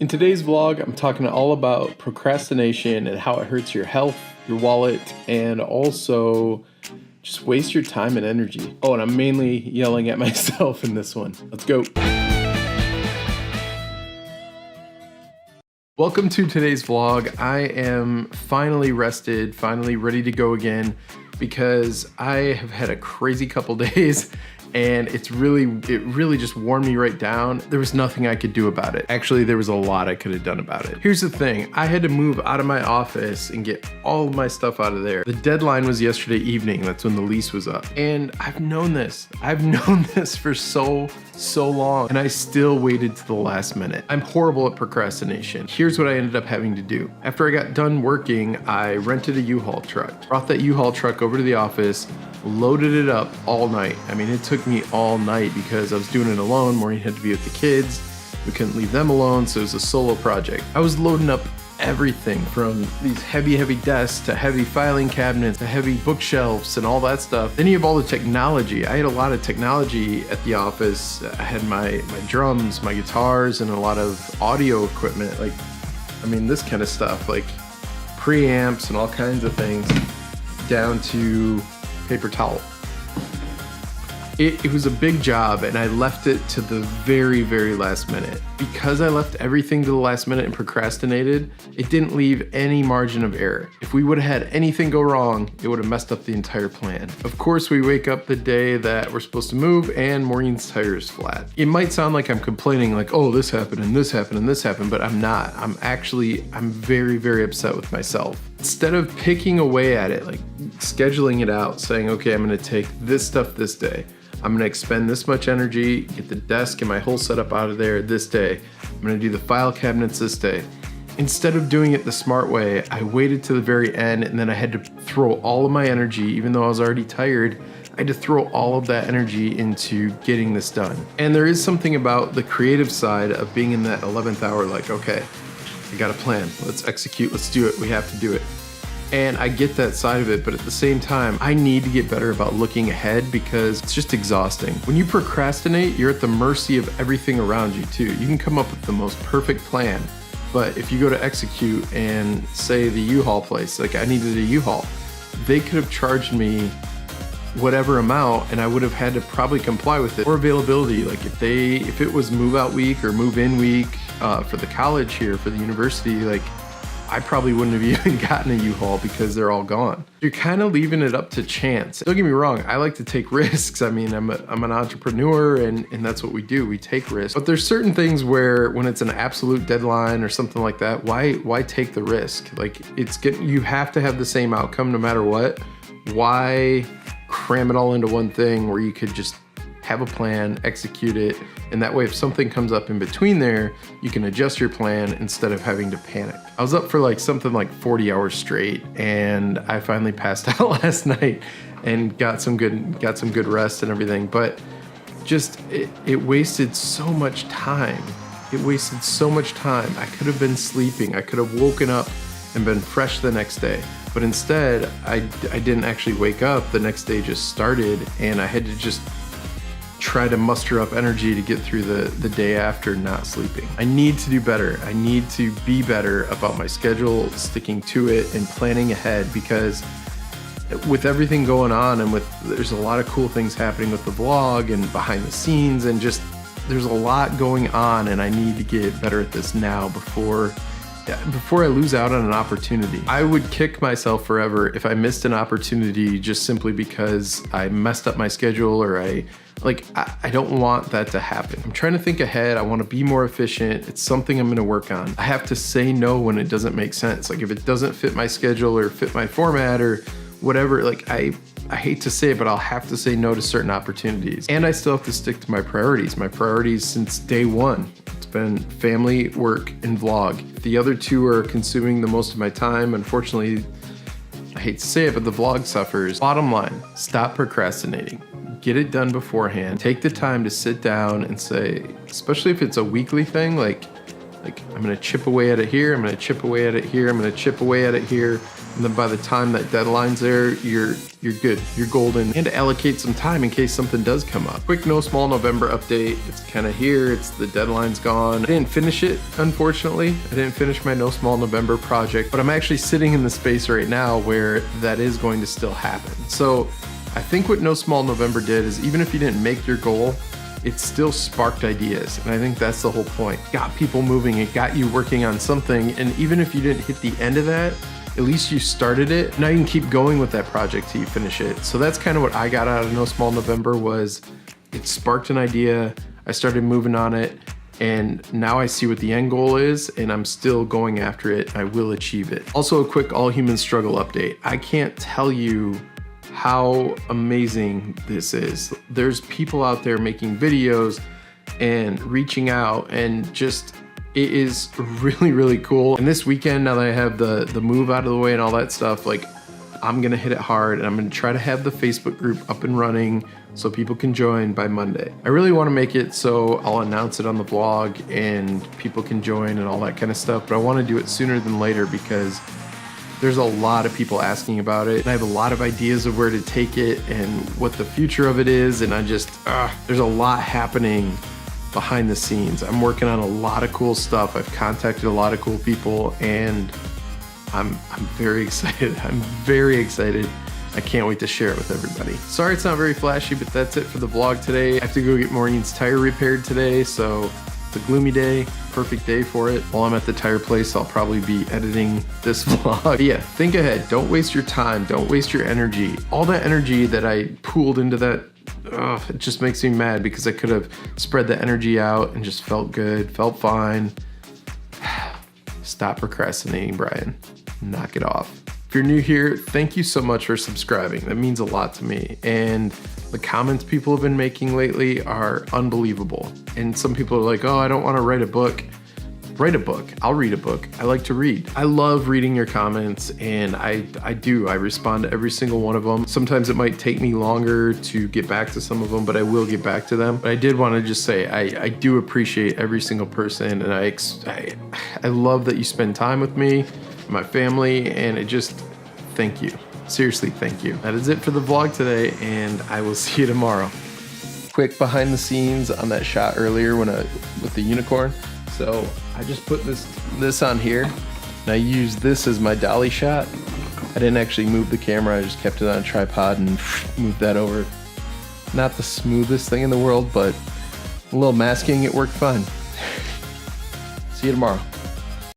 In today's vlog, I'm talking all about procrastination and how it hurts your health, your wallet, and also just waste your time and energy. Oh, and I'm mainly yelling at myself in this one. Let's go. Welcome to today's vlog. I am finally rested, finally ready to go again because I have had a crazy couple days and it really just worn me right down. There was nothing I could do about it. Actually, there was a lot I could have done about it. Here's the thing, I had to move out of my office and get all of my stuff out of there. The deadline was yesterday evening, that's when the lease was up. And I've known this for so long, and I still waited to the last minute. I'm horrible at procrastination. Here's what I ended up having to do. After I got done working, I rented a U-Haul truck, brought that U-Haul truck over to the office, loaded it up all night. I mean, it took me all night because I was doing it alone. Maureen had to be with the kids. We couldn't leave them alone, so it was a solo project. I was loading up everything from these heavy desks to heavy filing cabinets to heavy bookshelves and all that stuff. Then you have all the technology. I had a lot of technology at the office. I had my drums, my guitars, and a lot of audio equipment. Like, I mean, this kind of stuff, like preamps and all kinds of things, down to paper towel. It was a big job, and I left it to the very last minute. Because I left everything to the last minute and procrastinated, it didn't leave any margin of error. If we would have had anything go wrong, it would have messed up the entire plan. Of course, we wake up the day that we're supposed to move and Maureen's tire is flat. It might sound like I'm complaining like, oh, this happened and this happened and this happened, but I'm not. I'm very upset with myself. Instead of picking away at it, like scheduling it out, saying, okay, I'm gonna take this stuff this day. I'm gonna expend this much energy, get the desk and my whole setup out of there this day. I'm gonna do the file cabinets this day. Instead of doing it the smart way, I waited to the very end, and then I had to throw all of my energy, even though I was already tired, I had to throw all of that energy into getting this done. And there is something about the creative side of being in that 11th hour, like, okay, I got a plan, let's execute, let's do it, we have to do it. And I get that side of it, but at the same time, I need to get better about looking ahead because it's just exhausting. When you procrastinate, you're at the mercy of everything around you too. You can come up with the most perfect plan, but if you go to execute and say the U-Haul place, like I needed a U-Haul, they could have charged me whatever amount and I would have had to probably comply with it. Or availability, like if it was move out week or move in week for the college here, for the university, like I probably wouldn't have even gotten a U-Haul because they're all gone. You're kind of leaving it up to chance. Don't get me wrong, I like to take risks. I mean, I'm an entrepreneur and that's what we do, we take risks. But there's certain things where when it's an absolute deadline or something like that, why take the risk? Like you have to have the same outcome no matter what. Why cram it all into one thing where you could just have a plan, execute it, and that way if something comes up in between there, you can adjust your plan instead of having to panic. I was up for like something like 40 hours straight, and I finally passed out last night and got some good rest and everything, but just it wasted so much time. It wasted so much time. I could have been sleeping. I could have woken up and been fresh the next day. But instead, I didn't actually wake up. The next day just started, and I had to just try to muster up energy to get through the day after not sleeping. I need to do better. I need to be better about my schedule, sticking to it, and planning ahead, because with everything going on and there's a lot of cool things happening with the vlog and behind the scenes, and just there's a lot going on, and I need to get better at this now before I lose out on an opportunity. I would kick myself forever if I missed an opportunity just simply because I messed up my schedule or I don't want that to happen. I'm trying to think ahead. I want to be more efficient. It's something I'm going to work on. I have to say no when it doesn't make sense. Like if it doesn't fit my schedule or fit my format or whatever, like I hate to say it, but I'll have to say no to certain opportunities. And I still have to stick to my priorities. My priorities since day one. It's been family, work, and vlog. The other two are consuming the most of my time. Unfortunately, I hate to say it, but the vlog suffers. Bottom line, stop procrastinating. Get it done beforehand. Take the time to sit down and say, especially if it's a weekly thing, like Like, I'm gonna chip away at it here, I'm gonna chip away at it here, I'm gonna chip away at it here, and then by the time that deadline's there, you're good, you're golden. And to allocate some time in case something does come up. Quick No Small November update. It's kind of here, the deadline's gone. I didn't finish it, unfortunately. I didn't finish my No Small November project, but I'm actually sitting in the space right now where that is going to still happen. So I think what No Small November did is, even if you didn't make your goal, it still sparked ideas. And I think that's the whole point. It got people moving, it got you working on something. And even if you didn't hit the end of that, at least you started it. Now you can keep going with that project till you finish it. So that's kind of what I got out of No Small November, was it sparked an idea. I started moving on it, and now I see what the end goal is, and I'm still going after it. I will achieve it. Also, a quick All Human Struggle update. I can't tell you how amazing this is. There's people out there making videos and reaching out, and just, it is really, really cool. And this weekend, now that I have the move out of the way and all that stuff, like, I'm gonna hit it hard, and I'm gonna try to have the Facebook group up and running so people can join by Monday. I really wanna make it so I'll announce it on the vlog and people can join and all that kind of stuff, but I wanna do it sooner than later because there's a lot of people asking about it. And I have a lot of ideas of where to take it and what the future of it is, and I just, there's a lot happening behind the scenes. I'm working on a lot of cool stuff. I've contacted a lot of cool people, and I'm very excited. I'm very excited. I can't wait to share it with everybody. Sorry it's not very flashy, but that's it for the vlog today. I have to go get Maureen's tire repaired today, so it's a gloomy day, perfect day for it. While I'm at the tire place, I'll probably be editing this vlog. But yeah, think ahead. Don't waste your time. Don't waste your energy. All that energy that I pooled into that, it just makes me mad because I could have spread the energy out and just felt good, felt fine. Stop procrastinating, Brian. Knock it off. If you're new here, thank you so much for subscribing. That means a lot to me. And the comments people have been making lately are unbelievable. And some people are like, oh, I don't want to write a book. Write a book. I'll read a book. I like to read. I love reading your comments, and I do. I respond to every single one of them. Sometimes it might take me longer to get back to some of them, but I will get back to them. But I did want to just say I do appreciate every single person, and I love that you spend time with me, my family, and thank you. Seriously, thank you. That is it for the vlog today, and I will see you tomorrow. Quick behind the scenes on that shot earlier with the unicorn. So I just put this on here, and I used this as my dolly shot. I didn't actually move the camera, I just kept it on a tripod and moved that over. Not the smoothest thing in the world, but a little masking, it worked fine. See you tomorrow.